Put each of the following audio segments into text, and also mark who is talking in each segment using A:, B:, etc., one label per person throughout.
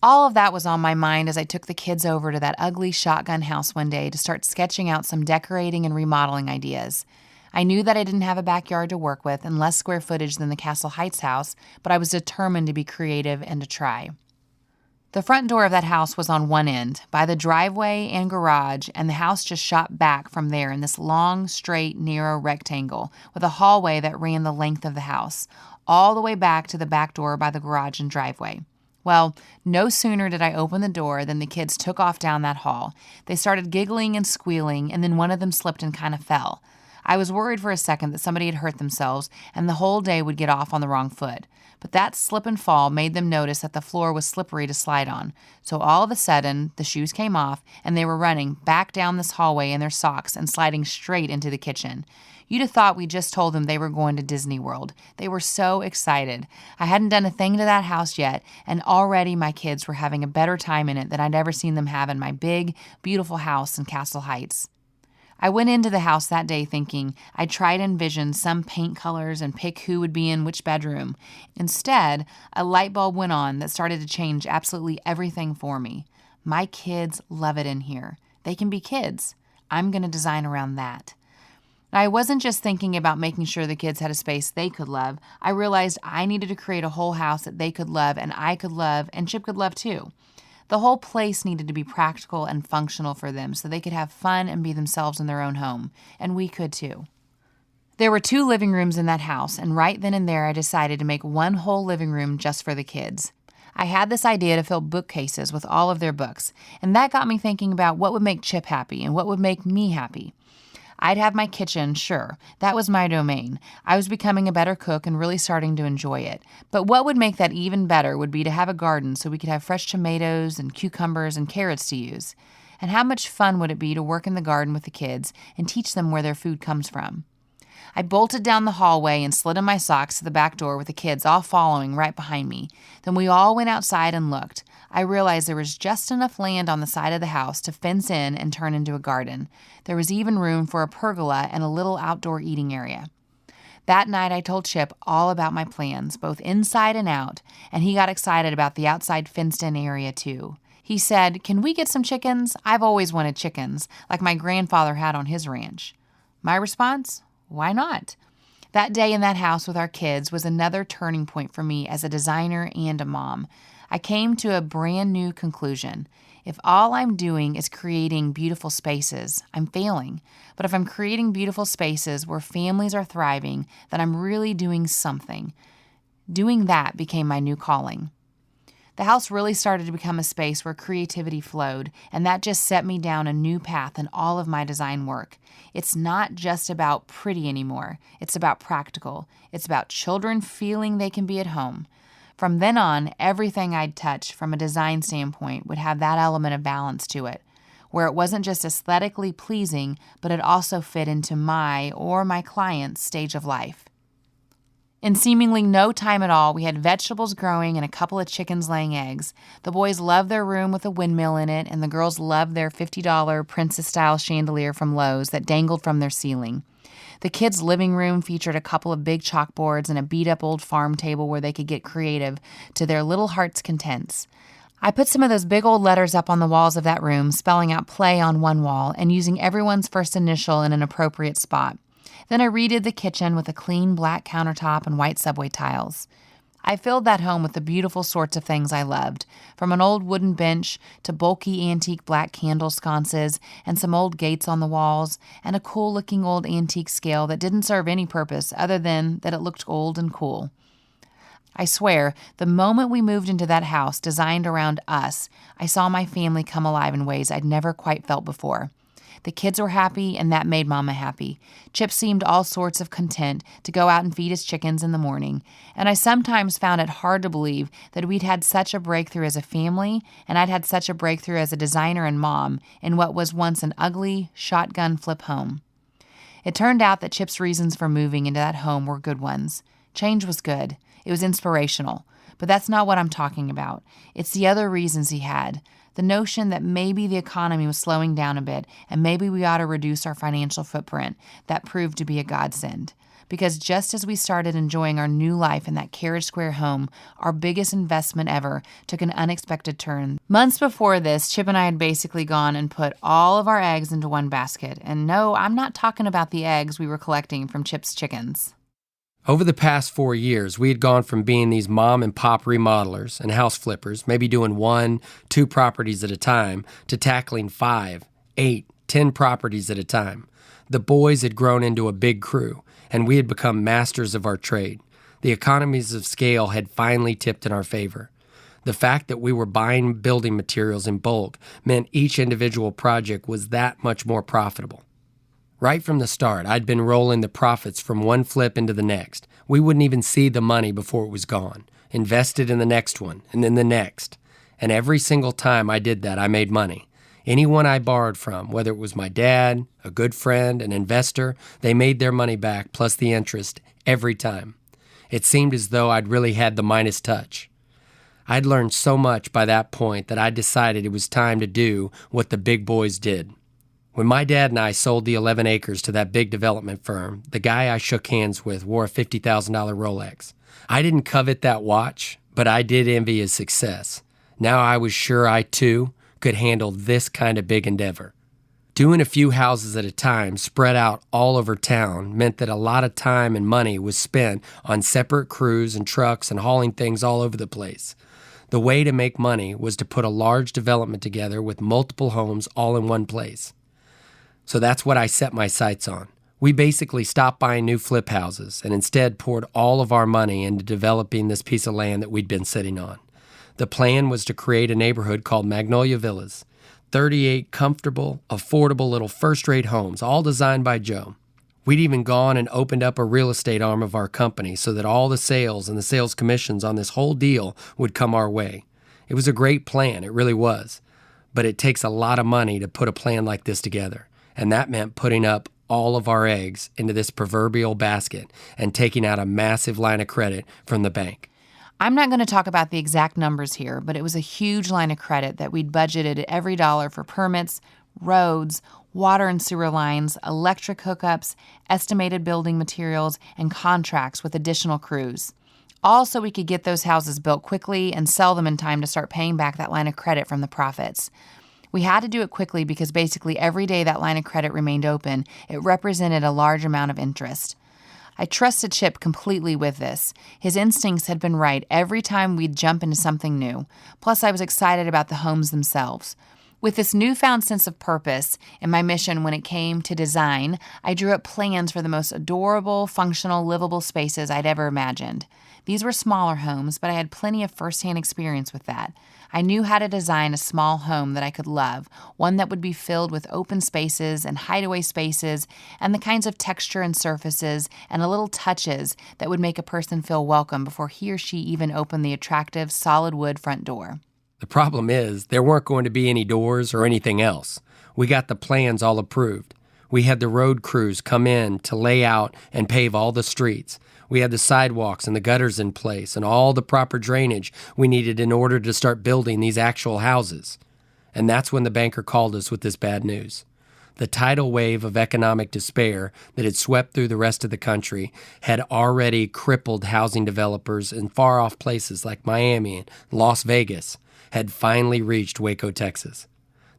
A: All of that was on my mind as I took the kids over to that ugly shotgun house one day to start sketching out some decorating and remodeling ideas. I knew that I didn't have a backyard to work with and less square footage than the Castle Heights house, but I was determined to be creative and to try. The front door of that house was on one end, by the driveway and garage, and the house just shot back from there in this long, straight, narrow rectangle with a hallway that ran the length of the house, all the way back to the back door by the garage and driveway. Well, no sooner did I open the door than the kids took off down that hall. They started giggling and squealing, and then one of them slipped and kind of fell. I was worried for a second that somebody had hurt themselves and the whole day would get off on the wrong foot. But that slip and fall made them notice that the floor was slippery to slide on. So all of a sudden, the shoes came off and they were running back down this hallway in their socks and sliding straight into the kitchen. You'd have thought we just told them they were going to Disney World. They were so excited. I hadn't done a thing to that house yet, and already my kids were having a better time in it than I'd ever seen them have in my big, beautiful house in Castle Heights. I went into the house that day thinking I'd try to envision some paint colors and pick who would be in which bedroom. Instead, a light bulb went on that started to change absolutely everything for me. My kids love it in here. They can be kids. I'm going to design around that. Now, I wasn't just thinking about making sure the kids had a space they could love. I realized I needed to create a whole house that they could love and I could love and Chip could love too. The whole place needed to be practical and functional for them so they could have fun and be themselves in their own home. And we could too. There were 2 living rooms in that house, and right then and there I decided to make one whole living room just for the kids. I had this idea to fill bookcases with all of their books, and that got me thinking about what would make Chip happy and what would make me happy. I'd have my kitchen, sure. That was my domain. I was becoming a better cook and really starting to enjoy it. But what would make that even better would be to have a garden so we could have fresh tomatoes and cucumbers and carrots to use. And how much fun would it be to work in the garden with the kids and teach them where their food comes from? I bolted down the hallway and slid in my socks to the back door with the kids all following right behind me. Then we all went outside and looked. I realized there was just enough land on the side of the house to fence in and turn into a garden. There was even room for a pergola and a little outdoor eating area. That night I told Chip all about my plans, both inside and out, and he got excited about the outside fenced-in area too. He said, "Can we get some chickens? I've always wanted chickens, like my grandfather had on his ranch." My response? Why not? That day in that house with our kids was another turning point for me as a designer and a mom. I came to a brand new conclusion. If all I'm doing is creating beautiful spaces, I'm failing. But if I'm creating beautiful spaces where families are thriving, then I'm really doing something. Doing that became my new calling. The house really started to become a space where creativity flowed, and that just set me down a new path in all of my design work. It's not just about pretty anymore. It's about practical. It's about children feeling they can be at home. From then on, everything I'd touch from a design standpoint would have that element of balance to it, where it wasn't just aesthetically pleasing, but it also fit into my or my client's stage of life. In seemingly no time at all, we had vegetables growing and a couple of chickens laying eggs. The boys loved their room with a windmill in it, and the girls loved their $50 princess-style chandelier from Lowe's that dangled from their ceiling. The kids' living room featured a couple of big chalkboards and a beat-up old farm table where they could get creative to their little heart's contents. I put some of those big old letters up on the walls of that room, spelling out play on one wall and using everyone's first initial in an appropriate spot. Then I redid the kitchen with a clean black countertop and white subway tiles. I filled that home with the beautiful sorts of things I loved, from an old wooden bench to bulky antique black candle sconces and some old gates on the walls and a cool-looking old antique scale that didn't serve any purpose other than that it looked old and cool. I swear, the moment we moved into that house designed around us, I saw my family come alive in ways I'd never quite felt before. The kids were happy, and that made Mama happy. Chip seemed all sorts of content to go out and feed his chickens in the morning, and I sometimes found it hard to believe that we'd had such a breakthrough as a family, and I'd had such a breakthrough as a designer and mom in what was once an ugly, shotgun flip home. It turned out that Chip's reasons for moving into that home were good ones. Change was good. It was inspirational. But that's not what I'm talking about. It's the other reasons he had. The notion that maybe the economy was slowing down a bit and maybe we ought to reduce our financial footprint. That proved to be a godsend. because just as we started enjoying our new life in that Carriage Square home, our biggest investment ever took an unexpected turn. Months before this, Chip and I had basically gone and put all of our eggs into one basket. And no, I'm not talking about the eggs we were collecting from Chip's chickens.
B: Over the past 4 years, we had gone from being these mom and pop remodelers and house flippers, maybe doing 1, 2 properties at a time, to tackling 5, 8, 10 properties at a time. The boys had grown into a big crew, and we had become masters of our trade. The economies of scale had finally tipped in our favor. The fact that we were buying building materials in bulk meant each individual project was that much more profitable. Right from the start, I'd been rolling the profits from one flip into the next. We wouldn't even see the money before it was gone. Invested in the next one, and then the next. And every single time I did that, I made money. Anyone I borrowed from, whether it was my dad, a good friend, an investor, they made their money back plus the interest every time. It seemed as though I'd really had the Midas touch. I'd learned so much by that point that I decided it was time to do what the big boys did. When my dad and I sold the 11 acres to that big development firm, the guy I shook hands with wore a $50,000 Rolex. I didn't covet that watch, but I did envy his success. Now I was sure I, too, could handle this kind of big endeavor. Doing a few houses at a time spread out all over town meant that a lot of time and money was spent on separate crews and trucks and hauling things all over the place. The way to make money was to put a large development together with multiple homes all in one place. So that's what I set my sights on. We basically stopped buying new flip houses and instead poured all of our money into developing this piece of land that we'd been sitting on. The plan was to create a neighborhood called Magnolia Villas, 38 comfortable, affordable little first-rate homes, all designed by Joe. We'd even gone and opened up a real estate arm of our company so that all the sales and the sales commissions on this whole deal would come our way. It was a great plan, it really was. But it takes a lot of money to put a plan like this together. And that meant putting up all of our eggs into this proverbial basket and taking out a massive line of credit from the bank.
A: I'm not going to talk about the exact numbers here, but it was a huge line of credit that we'd budgeted every dollar for permits, roads, water and sewer lines, electric hookups, estimated building materials, and contracts with additional crews. All so we could get those houses built quickly and sell them in time to start paying back that line of credit from the profits. We had to do it quickly because basically every day that line of credit remained open, it represented a large amount of interest. I trusted Chip completely with this. His instincts had been right every time we'd jump into something new. Plus, I was excited about the homes themselves. With this newfound sense of purpose in my mission when it came to design, I drew up plans for the most adorable, functional, livable spaces I'd ever imagined. These were smaller homes, but I had plenty of first-hand experience with that. I knew how to design a small home that I could love, one that would be filled with open spaces and hideaway spaces and the kinds of texture and surfaces and the little touches that would make a person feel welcome before he or she even opened the attractive solid wood front door.
B: The problem is, there weren't going to be any doors or anything else. We got the plans all approved. We had the road crews come in to lay out and pave all the streets. We had the sidewalks and the gutters in place and all the proper drainage we needed in order to start building these actual houses. And that's when the banker called us with this bad news. The tidal wave of economic despair that had swept through the rest of the country had already crippled housing developers in far-off places like Miami and Las Vegas, had finally reached Waco, Texas.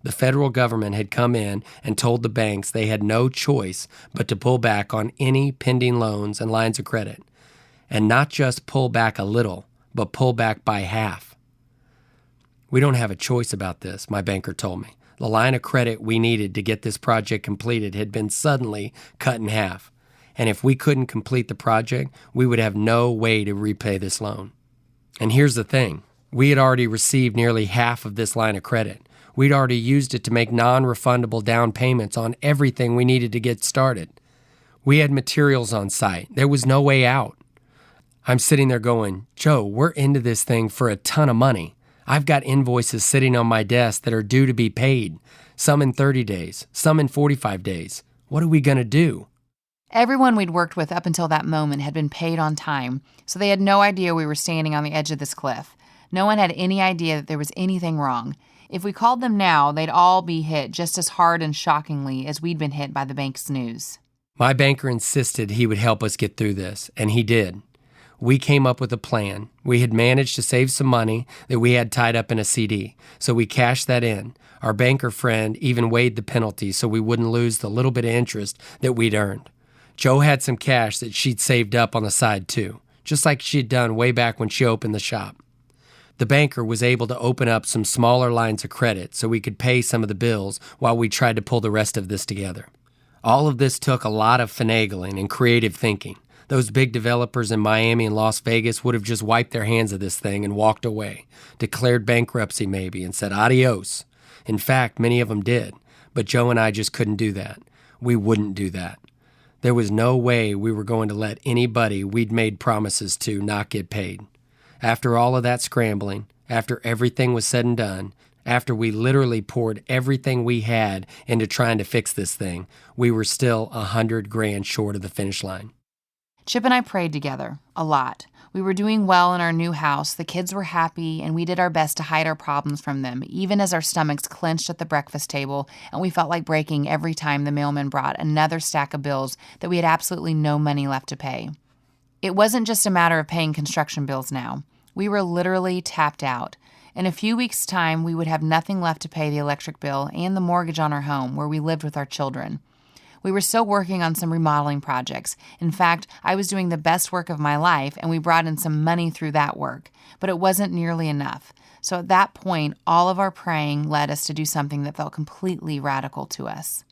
B: The federal government had come in and told the banks they had no choice but to pull back on any pending loans and lines of credit. And not just pull back a little, but pull back by half. We don't have a choice about this, my banker told me. The line of credit we needed to get this project completed had been suddenly cut in half. And if we couldn't complete the project, we would have no way to repay this loan. And here's the thing. We had already received nearly half of this line of credit. We'd already used it to make non-refundable down payments on everything we needed to get started. We had materials on site. There was no way out. I'm sitting there going, Joe, we're into this thing for a ton of money. I've got invoices sitting on my desk that are due to be paid, some in 30 days, some in 45 days. What are we going to do?
A: Everyone we'd worked with up until that moment had been paid on time, so they had no idea we were standing on the edge of this cliff. No one had any idea that there was anything wrong. If we called them now, they'd all be hit just as hard and shockingly as we'd been hit by the bank's news.
B: My banker insisted he would help us get through this, and he did. We came up with a plan. We had managed to save some money that we had tied up in a CD, so we cashed that in. Our banker friend even waived the penalty so we wouldn't lose the little bit of interest that we'd earned. Jo had some cash that she'd saved up on the side too, just like she'd done way back when she opened the shop. The banker was able to open up some smaller lines of credit so we could pay some of the bills while we tried to pull the rest of this together. All of this took a lot of finagling and creative thinking. Those big developers in Miami and Las Vegas would have just wiped their hands of this thing and walked away, declared bankruptcy maybe, and said adios. In fact, many of them did, but Jo and I just couldn't do that. We wouldn't do that. There was no way we were going to let anybody we'd made promises to not get paid. After all of that scrambling, after everything was said and done, after we literally poured everything we had into trying to fix this thing, we were still $100,000 short of the finish line.
A: Chip and I prayed together, a lot. We were doing well in our new house, the kids were happy, and we did our best to hide our problems from them, even as our stomachs clenched at the breakfast table and we felt like breaking every time the mailman brought another stack of bills that we had absolutely no money left to pay. It wasn't just a matter of paying construction bills now. We were literally tapped out. In a few weeks' time, we would have nothing left to pay the electric bill and the mortgage on our home where we lived with our children. We were still working on some remodeling projects. In fact, I was doing the best work of my life, and we brought in some money through that work, but it wasn't nearly enough. So at that point, all of our praying led us to do something that felt completely radical to us.